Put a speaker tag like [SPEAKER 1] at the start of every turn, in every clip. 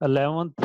[SPEAKER 1] 11th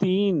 [SPEAKER 1] 3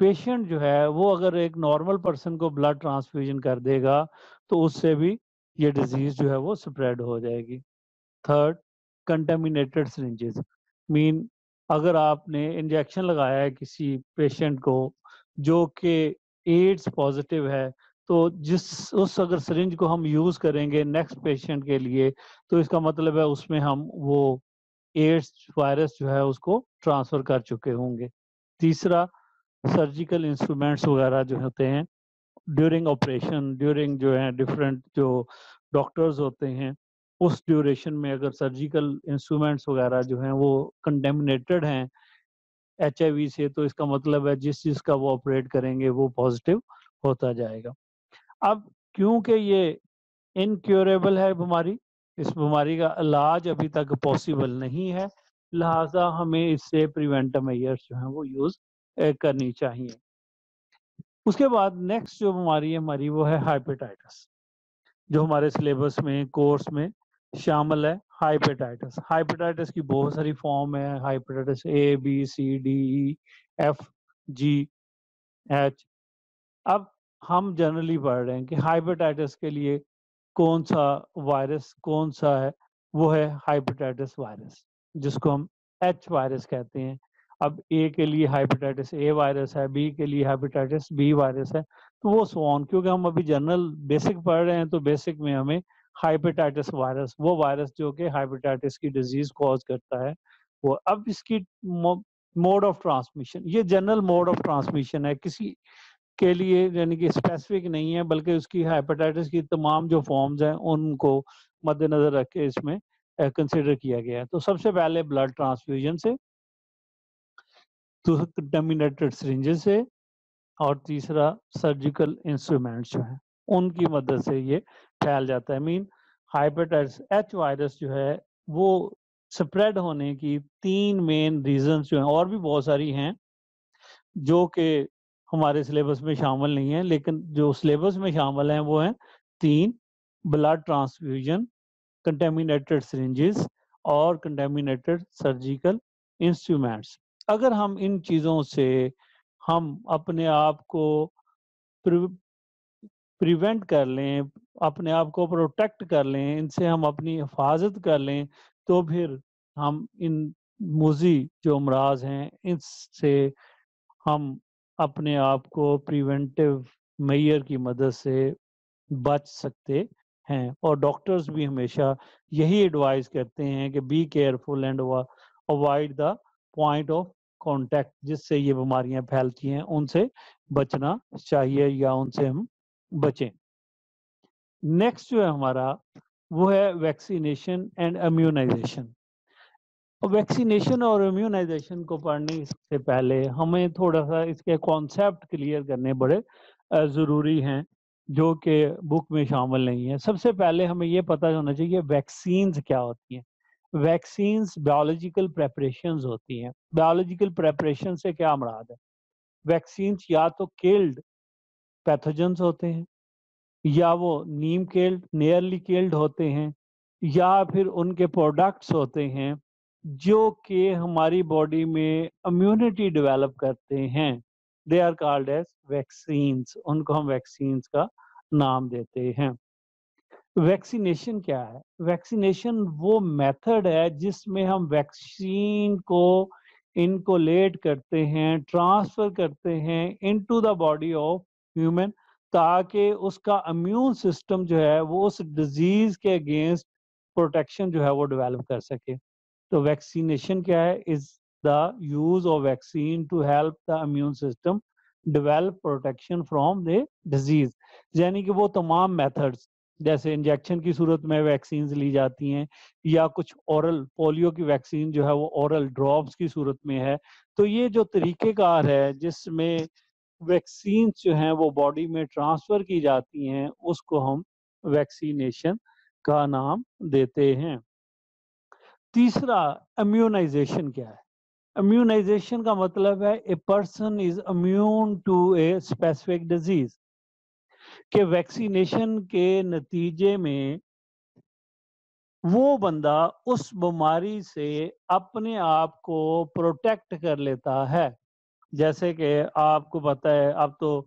[SPEAKER 1] patient جو ہے وہ اگر ایک نارمل پرسن کو بلڈ ٹرانسفیوژن کر دے گا تو اس سے بھی یہ ڈیزیز جو ہے وہ اسپریڈ ہو جائے گی. Third, contaminated syringes. مین اگر آپ نے انجیکشن لگایا ہے کسی پیشنٹ کو جو کہ ایڈز پازیٹیو ہے، تو اس اگر سرنج کو ہم یوز کریں گے نیکسٹ پیشنٹ کے لیے تو اس کا مطلب ہے اس میں ہم وہ ایڈز وائرس جو ہے اس کو ٹرانسفر کر چکے ہوں گے. تیسرا، سرجیکل انسٹرومینٹس وغیرہ جو ہوتے ہیں ڈیورنگ آپریشن، ڈیورنگ جو ہیں ڈفرینٹ جو ڈاکٹرز ہوتے ہیں اس ڈیوریشن میں اگر سرجیکل انسٹرومینٹس وغیرہ جو ہیں وہ کنٹامینیٹڈ ہیں ایچ آئی وی سے، تو اس کا مطلب ہے جس چیز کا وہ آپریٹ کریں گے وہ پازیٹیو ہوتا جائے گا. اب کیونکہ یہ انکیوریبل ہے بیماری، اس بیماری کا علاج ابھی تک پاسبل نہیں ہے، لہٰذا ہمیں اس سے پریونٹو میئرس جو ہیں وہ یوز کرنی چاہیے. اس کے بعد نیکسٹ جو بیماری ہے ہماری وہ ہے ہائپیٹائٹس، جو ہمارے سلیبس میں کورس میں شامل ہے. ہائپیٹائٹس، ہائپیٹائٹس کی بہت ساری فارم ہے. Hepatitis A B C D E F G H. اب ہم جنرلی پڑھ رہے ہیں کہ ہائپیٹائٹس کے لیے کون سا وائرس کون سا ہے، وہ ہے ہائپیٹائٹس وائرس جس کو ہم ایچ وائرس کہتے ہیں. اب اے کے لیے ہائپیٹائٹس اے وائرس ہے، بی کے لیے ہائپیٹائٹس بی وائرس ہے، تو وہ سو آن. کیونکہ ہم ابھی جنرل بیسک پڑھ رہے ہیں تو بیسک میں ہمیں ہائپیٹائٹس وائرس، وہ وائرس جو کہ ہائپیٹائٹس کی ڈیزیز کوز کرتا ہے وہ. اب اس کی موڈ آف ٹرانسمیشن، یہ جنرل موڈ آف ٹرانسمیشن ہے، کسی کے لیے یعنی کہ اسپیسیفک نہیں ہے، بلکہ اس کی ہائپیٹائٹس کی تمام جو فارمز ہیں ان کو مد نظر رکھ کے اس میں کنسیڈر کیا گیا ہے. تو سب سے پہلے بلڈ ٹرانسفیوژن سے، تو کنٹامینیٹڈ سرنجز سے، اور تیسرا سرجیکل انسٹرومینٹس جو ہیں ان کی مدد سے یہ پھیل جاتا ہے. مین ہائپیٹائٹس ایچ وائرس جو ہے وہ سپریڈ ہونے کی تین مین ریزنز جو ہیں، اور بھی بہت ساری ہیں جو کہ ہمارے سلیبس میں شامل نہیں ہیں، لیکن جو سلیبس میں شامل ہیں وہ ہیں تین: بلڈ ٹرانسفیوژن، کنٹامینیٹڈ سرنجز اور کنٹامینیٹڈ سرجیکل انسٹرومینٹس. اگر ہم ان چیزوں سے ہم اپنے آپ کو پریونٹ کر لیں، اپنے آپ کو پروٹیکٹ کر لیں، ان سے ہم اپنی حفاظت کر لیں، تو پھر ہم ان موذی جو امراض ہیں اس سے ہم اپنے آپ کو پریونٹیو میئر کی مدد سے بچ سکتے ہیں. اور ڈاکٹرز بھی ہمیشہ یہی ایڈوائز کرتے ہیں کہ be careful and avoid the point of contact, جس سے یہ بیماریاں پھیلتی ہیں ان سے بچنا چاہیے یا ان سے ہم بچیں. نیکسٹ جو ہے ہمارا وہ ہے ویکسینیشن اینڈ امیونائزیشن. ویکسینیشن اور امیونائزیشن کو پڑھنے سے پہلے ہمیں تھوڑا سا اس کے کانسیپٹ کلیئر کرنے بڑے ضروری ہیں جو کہ بک میں شامل نہیں ہیں. سب سے پہلے ہمیں یہ پتہ ہونا چاہیے ویکسینز کیا ہوتی ہیں. ویکسینز بایولوجیکل پریپریشنز ہوتی ہیں. بایولوجیکل پریپریشن سے کیا مراد ہے؟ ویکسینز یا تو کلڈ پیتھوجنز ہوتے ہیں، یا وہ نیم کلڈ نیئرلی کلڈ ہوتے ہیں، یا پھر ان کے پروڈکٹس ہوتے ہیں جو کہ ہماری باڈی میں امیونٹی ڈیولپ کرتے ہیں. They are called as vaccines, ان کو ہم ویکسینز کا نام دیتے ہیں. ویکسینیشن کیا ہے؟ ویکسینیشن وہ میتھڈ ہے جس میں ہم ویکسین کو انکولیٹ کرتے ہیں، ٹرانسفر کرتے ہیں into the body of human, تاکہ اس کا امیون سسٹم جو ہے وہ اس ڈیزیز کے اگینسٹ پروٹیکشن جو ہے وہ ڈیولپ کر سکے. تو ویکسینیشن کیا ہے؟ Is the use of vaccine to help the immune system develop protection from the disease. یعنی کہ وہ تمام میتھڈس جیسے انجیکشن کی صورت میں ویکسینز لی جاتی ہیں، یا کچھ اورل پولیو کی ویکسین جو ہے وہ اورل ڈراپس کی صورت میں ہے. تو یہ جو طریقہ کار ہے جس میں ویکسینز جو ہیں وہ باڈی میں ٹرانسفر کی جاتی ہیں اس کو ہم ویکسینیشن کا نام دیتے ہیں. تیسرا، امیونائزیشن کیا ہے؟ امیونائزیشن کا مطلب ہے a person is immune to a specific disease, کہ ویکسینیشن کے نتیجے میں وہ بندہ اس بیماری سے اپنے آپ کو پروٹیکٹ کر لیتا ہے. جیسے کہ آپ کو پتہ ہے اب تو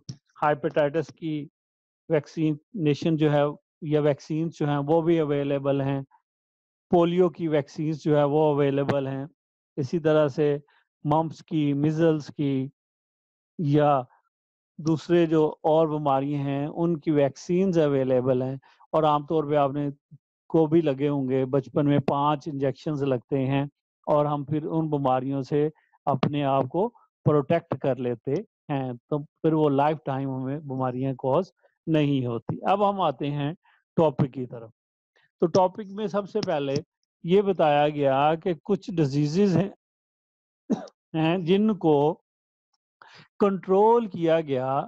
[SPEAKER 1] ہائپیٹائٹس کی ویکسینیشن جو ہے یا ویکسینز جو ہیں وہ بھی اویلیبل ہیں، پولیو کی ویکسینز جو ہے وہ اویلیبل ہیں، اسی طرح سے ممپس کی، میزلز کی یا دوسرے جو اور بیماریاں ہیں ان کی ویکسینز اویلیبل ہیں، اور عام طور پہ آپ نے کو بھی لگے ہوں گے، بچپن میں 5 انجیکشنز لگتے ہیں اور ہم پھر ان بیماریوں سے اپنے آپ کو پروٹیکٹ کر لیتے ہیں، تو پھر وہ لائف ٹائم ہمیں بیماریاں کوز نہیں ہوتی۔ اب ہم آتے ہیں ٹاپک کی طرف۔ تو ٹاپک میں سب سے پہلے یہ بتایا گیا کہ کچھ ڈیزیزز ہیں جن کو کنٹرول کیا گیا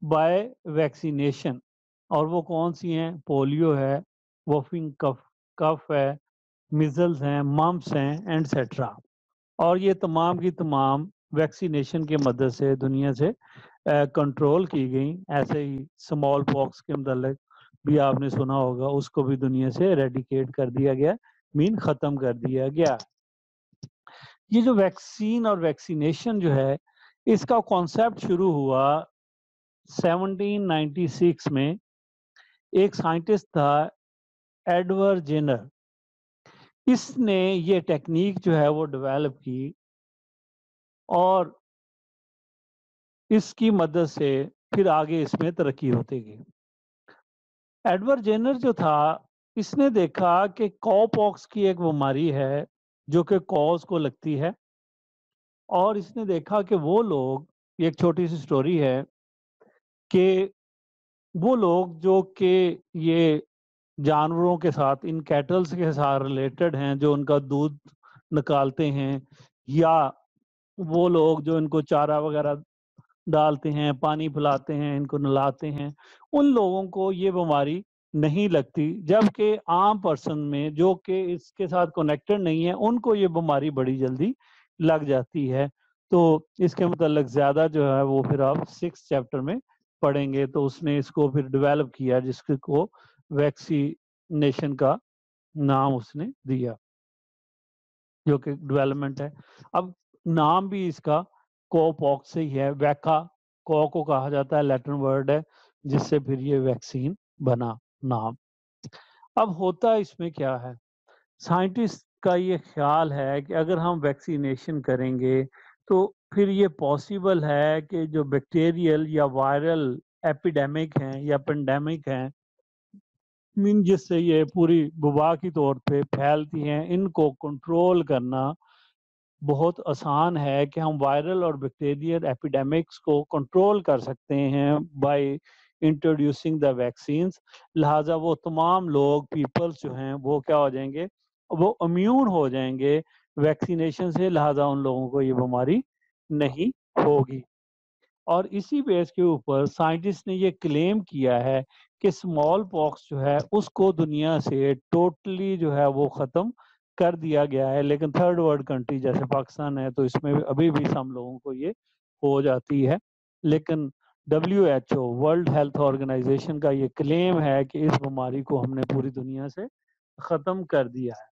[SPEAKER 1] بائی ویکسینیشن، اور وہ کون سی ہیں؟ پولیو ہے، ووفنگ کف ہے، میزلز ہیں، ممپس ہیں اینڈسیٹرا، اور یہ تمام کی تمام ویکسینیشن کی مدد سے دنیا سے کنٹرول کی گئیں۔ ایسے ہی سمال پاکس کے متعلق بھی آپ نے سنا ہوگا، اس کو بھی دنیا سے ایریڈیکیٹ کر دیا گیا، مین ختم کر دیا گیا۔ یہ جو ویکسین اور ویکسینیشن جو ہے اس کا کانسیپٹ شروع ہوا 1796 میں۔ ایک سائنٹسٹ تھا ایڈورڈ جینر، اس نے یہ ٹیکنیک جو ہے وہ ڈیولپ کی اور اس کی مدد سے پھر آگے اس میں ترقی ہوتی گئی۔ ایڈورڈ جینر جو تھا اس نے دیکھا کہ کاؤ پاکس کی ایک بیماری ہے جو کہ کوز کو لگتی ہے، اور اس نے دیکھا کہ وہ لوگ، یہ ایک چھوٹی سی سٹوری ہے کہ وہ لوگ جو کہ یہ جانوروں کے ساتھ، ان کیٹلز کے ساتھ ریلیٹڈ ہیں، جو ان کا دودھ نکالتے ہیں، یا وہ لوگ جو ان کو چارہ وغیرہ ڈالتے ہیں، پانی پلاتے ہیں، ان کو نلاتے ہیں، ان لوگوں کو یہ بیماری نہیں لگتی، جبکہ عام پرسن میں جو کہ اس کے ساتھ کنیکٹڈ نہیں ہے ان کو یہ بیماری بڑی جلدی لگ جاتی ہے۔ تو اس کے متعلق زیادہ جو ہے وہ پھر آپ 6 چیپٹر میں پڑھیں گے۔ تو اس نے اس کو پھر ڈیولپ کیا جس کو ویکسینیشن کا نام اس نے دیا، جو کہ ڈیولپمنٹ ہے۔ اب نام بھی اس کا کو پاکس سے ہی ہے، ویکا کو کہا جاتا ہے، لیٹن ورڈ ہے جس سے پھر یہ ویکسین بنا نام۔ اب ہوتا اس میں کیا ہے، سائنٹسٹ کا یہ خیال ہے کہ اگر ہم ویکسینیشن کریں گے تو پھر یہ پاسبل ہے کہ جو بیکٹیریل یا وائرل ایپیڈیمک ہیں یا پینڈیمک ہیں، جس سے یہ پوری وبا کی طور پہ پھیلتی ہیں، ان کو کنٹرول کرنا بہت آسان ہے کہ ہم وائرل اور بیکٹیریل ایپیڈیمکس کو کنٹرول کر سکتے ہیں بائی انٹروڈیوسنگ دا ویکسینز۔ لہٰذا وہ تمام لوگ، پیپلز جو ہیں وہ کیا ہو جائیں گے، وہ امیون ہو جائیں گے ویکسینیشن سے، لہٰذا ان لوگوں کو یہ بیماری نہیں ہوگی۔ اور اسی بیس کے اوپر سائنٹسٹ نے یہ کلیم کیا ہے کہ اسمال پاکس جو ہے اس کو دنیا سے ٹوٹلی جو ہے وہ ختم کر دیا گیا ہے، لیکن تھرڈ ورلڈ کنٹری جیسے پاکستان ہے تو اس میں ابھی بھی ہم لوگوں کو یہ ہو جاتی ہے، لیکن WHO ورلڈ ہیلتھ آرگنائزیشن کا یہ کلیم ہے کہ اس بیماری کو ہم نے پوری دنیا سے ختم کر دیا ہے۔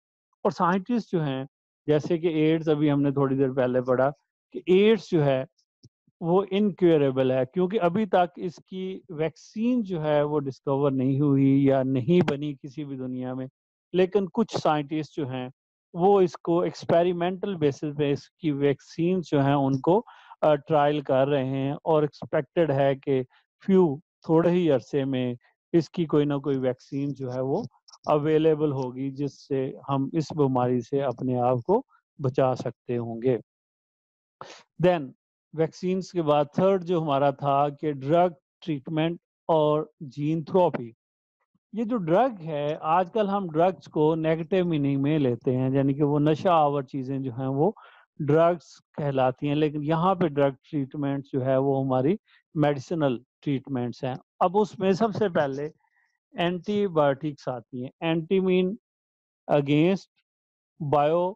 [SPEAKER 1] اور سائنٹسٹ جو ہیں، جیسے کہ ایڈز، ابھی ہم نے تھوڑی دیر پہلے پڑھا کہ ایڈز جو ہے وہ انکیوریبل ہے، کیونکہ ابھی تک اس کی ویکسین جو ہے وہ ڈسکور نہیں ہوئی یا نہیں بنی کسی بھی دنیا میں، لیکن کچھ سائنٹسٹ جو ہیں وہ اس کو ایکسپیریمنٹل بیسس پہ اس کی ویکسینز جو ہیں ان کو ٹرائل کر رہے ہیں، اور ایکسپیکٹڈ ہے کہ تھوڑے ہی عرصے میں اس کی کوئی نہ کوئی ویکسین جو ہے وہ اویلیبل ہوگی جس سے ہم اس بیماری سے اپنے آپ کو بچا سکتے ہوں گے۔ دین ویکسینز کے بعد تھرڈ جو ہمارا تھا کہ ڈرگ ٹریٹمنٹ اور جین تھراپی۔ یہ جو ڈرگ ہے، آج کل ہم ڈرگز کو نیگیٹو میننگ میں لیتے ہیں، یعنی کہ وہ نشہ آور چیزیں جو ہیں وہ ڈرگز کہلاتی ہیں، لیکن یہاں پہ ڈرگ ٹریٹمنٹ جو ہے وہ ہماری میڈیسنل ٹریٹمنٹس ہیں۔ اب اس میں سب سے پہلے اینٹی بایوٹکس آتی ہیں۔ اینٹی مین اگینسٹ، بایو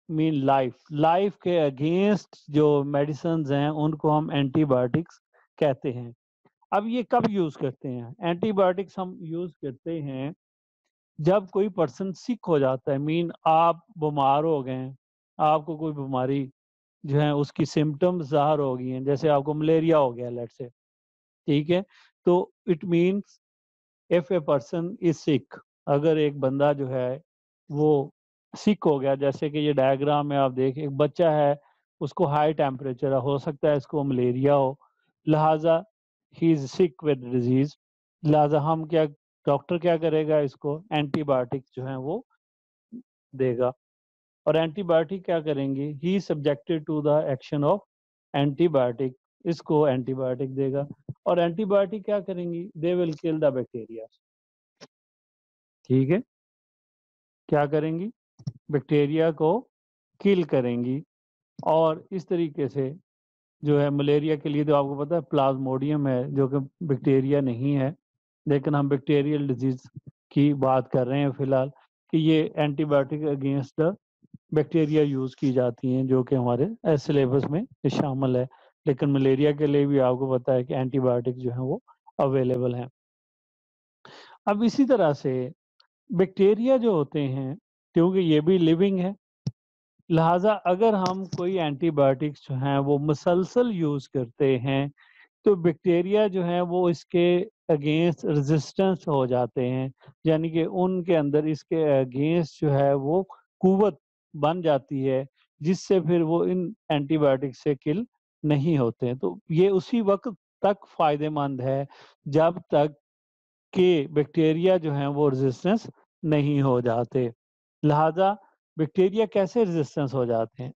[SPEAKER 1] مین لائف کے اگینسٹ جو میڈیسنز ہیں ان کو ہم اینٹی بایوٹکس کہتے ہیں۔ اب یہ کب یوز کرتے ہیں؟ اینٹی بایوٹکس ہم یوز کرتے ہیں جب کوئی پرسن سک ہو جاتا ہے، آپ بیمار ہو گئے، آپ کو کوئی بیماری جو ہیں اس کی سمٹمز ظاہر ہو گئی ہیں، جیسے آپ کو ملیریا ہو گیا لیٹ سے، ٹھیک ہے، تو it means if a person is sick، اگر ایک بندہ جو ہے وہ سک ہو گیا، جیسے کہ یہ ڈائیگرام میں آپ دیکھیں، ایک بچہ ہے اس کو ہائی ٹیمپریچر ہے، ہو سکتا ہے اس کو ملیریا ہو، لہٰذا ہی از سک ود ڈیزیز، لہٰذا ہم کیا، ڈاکٹر کیا کرے گا، اس کو اینٹی بایوٹک جو ہیں وہ دے گا، اور اینٹی بایوٹک کیا کریں گے، ہی subjected to the action of antibiotic, اس کو اینٹی بایوٹک دے گا، اور اینٹی بایوٹک کیا کریں گی، دے ول کل دا بیکٹیریا، ٹھیک ہے، کیا کریں گی، بیکٹیریا کو کل کریں گی، اور اس طریقے سے جو ہے ملیریا کے لیے تو آپ کو پتا ہے پلازموڈیم ہے جو کہ بیکٹیریا نہیں ہے، لیکن ہم بیکٹیریل ڈیزیز کی بات کر رہے ہیں فی الحال، کہ یہ antibiotic against the bacteria use کی جاتی ہیں جو کہ ہمارے سلیبس میں شامل ہے، لیکن ملیریا کے لیے بھی آپ کو پتا ہے کہ اینٹی بایوٹک جو ہیں وہ اویلیبل ہیں۔ اب اسی طرح سے بیکٹیریا جو ہوتے ہیں کیونکہ یہ بھی لیونگ ہے، لہٰذا اگر ہم کوئی اینٹی بایوٹکس جو ہیں وہ مسلسل یوز کرتے ہیں تو بیکٹیریا جو ہیں وہ اس کے اگینسٹ ریزسٹنس ہو جاتے ہیں، یعنی کہ ان کے اندر اس کے اگینسٹ جو ہے وہ قوت بن جاتی ہے، جس سے پھر وہ ان اینٹی بایوٹک سے کل نہیں ہوتے ہیں۔ تو یہ اسی وقت تک فائدہ مند ہے جب تک کہ بیکٹیریا جو ہیں وہ ریزسٹنس نہیں ہو جاتے، لہذا بیکٹیریا کیسے ریزسٹنس ہو جاتے ہیں،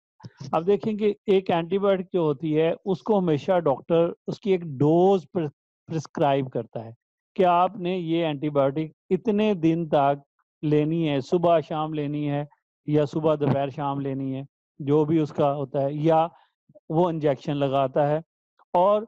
[SPEAKER 1] اب دیکھیں کہ ایک اینٹی بایوٹک جو ہوتی ہے اس کو ہمیشہ ڈاکٹر اس کی ایک ڈوز پرسکرائب کرتا ہے کہ آپ نے یہ اینٹی بایوٹک اتنے دن تک لینی ہے، صبح شام لینی ہے یا صبح دوپہر شام لینی ہے، جو بھی اس کا ہوتا ہے، یا وہ انجیکشن لگاتا ہے، اور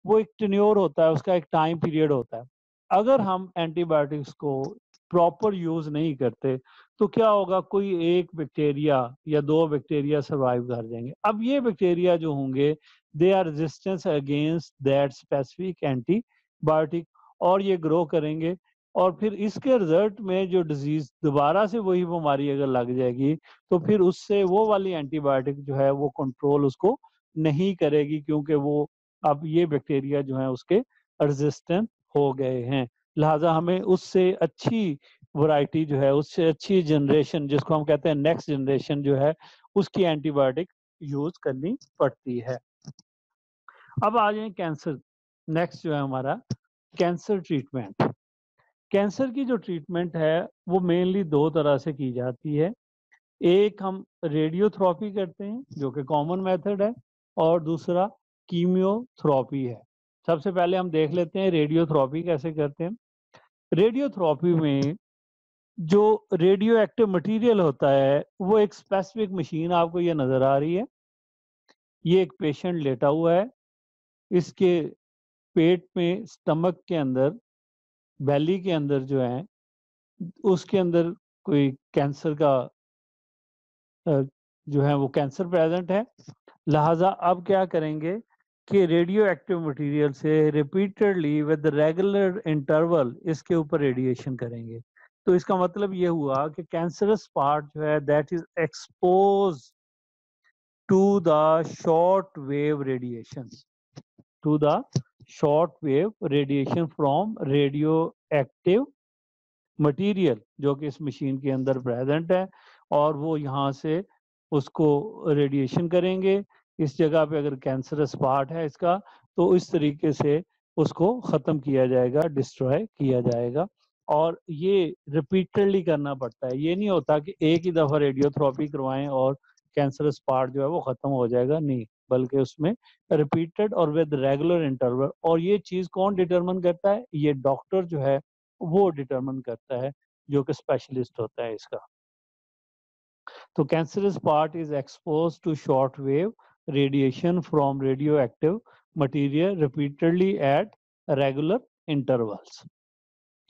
[SPEAKER 1] وہ ایک ٹینیور ہوتا ہے، اس کا ایک ٹائم پیریڈ ہوتا ہے۔ اگر ہم اینٹی بایوٹکس کو پراپر یوز نہیں کرتے تو کیا ہوگا، کوئی ایک بیکٹیریا یا دو بیکٹیریا سروائیو کر جائیں گے، اب یہ بیکٹیریا جو ہوں گے they are resistance against that specific antibiotic, اور یہ گرو کریں گے، اور پھر اس کے رزلٹ میں جو ڈیزیز دوبارہ سے وہی بیماری اگر لگ جائے گی تو پھر اس سے وہ والی اینٹی بایوٹک جو ہے وہ کنٹرول اس کو نہیں کرے گی، کیونکہ وہ اب یہ بیکٹیریا جو ہیں اس کے ریزسٹنٹ ہو گئے ہیں، لہٰذا ہمیں اس سے اچھی ورائٹی جو ہے، اس سے اچھی جنریشن جس کو ہم کہتے ہیں نیکسٹ جنریشن جو ہے، اس کی اینٹی بایوٹک یوز کرنی پڑتی ہے۔ اب آ جائیں کینسر، نیکسٹ جو ہے ہمارا کینسر ٹریٹمنٹ۔ کینسر کی جو ٹریٹمنٹ ہے وہ مینلی دو طرح سے کی جاتی ہے، ایک ہم ریڈیو تھراپی کرتے ہیں جو کہ کامن میتھڈ ہے، اور دوسرا کیمیو تھراپی ہے۔ سب سے پہلے ہم دیکھ لیتے ہیں ریڈیو تھراپی کیسے کرتے ہیں۔ ریڈیو تھراپی میں جو ریڈیو ایکٹیو مٹیریل ہوتا ہے وہ ایک اسپیسیفک مشین آپ کو یہ نظر آ رہی ہے، یہ ایک پیشنٹ لیٹا ہوا ہے، اس کے پیٹ میں اسٹمک کے اندر بیلی کے اندر جو ہے اس کے اندر کوئی کینسر کا جو ہے وہ کینسر پریزنٹ ہے، لہٰذا اب کیا کریں گے کہ ریڈیو ایکٹیو مٹیریل سے ریپیٹڈلی ود ریگولر انٹرول اس کے اوپر ریڈیشن کریں گے، تو اس کا مطلب یہ ہوا کہ کینسرس پارٹ جو ہے that is exposed to the short wave radiation, to the short wave radiation from radioactive material جو کہ اس مشین کے اندر پریزنٹ ہے، اور وہ یہاں سے اس کو ریڈیشن کریں گے، اس جگہ پہ اگر کینسرس پارٹ ہے اس کا تو اس طریقے سے اس کو ختم کیا جائے گا، ڈسٹروائے کیا جائے گا، اور یہ ریپیٹڈلی کرنا پڑتا ہے، یہ نہیں ہوتا کہ ایک ہی دفعہ ریڈیو تھراپی کروائیں اور کینسرس پارٹ جو ہے وہ ختم ہو جائے گا، نہیں، بلکہ اس میں ریپیٹڈ اور ود ریگولر انٹرول، اور یہ چیز کون ڈٹرمن کرتا ہے، یہ ڈاکٹر جو ہے وہ ڈٹرمن کرتا ہے جو کہ اسپیشلسٹ ہوتا ہے اس کا۔ تو cancerous part is exposed to short wave radiation from radioactive material repeatedly at regular intervals.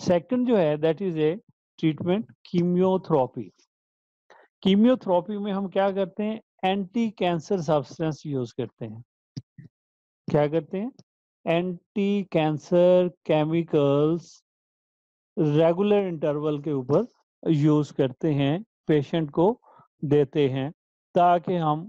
[SPEAKER 1] Second جو ہے that is a treatment chemotherapy. Chemotherapy میں ہم کیا کرتے ہیں، اینٹی کینسر سبسٹینس یوز کرتے ہیں، کیا کرتے ہیں، anti cancer chemicals regular interval کے اوپر یوز کرتے ہیں، پیشنٹ کو دیتے ہیں تاکہ ہم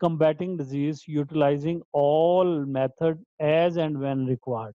[SPEAKER 1] combating disease utilizing all method as and when required,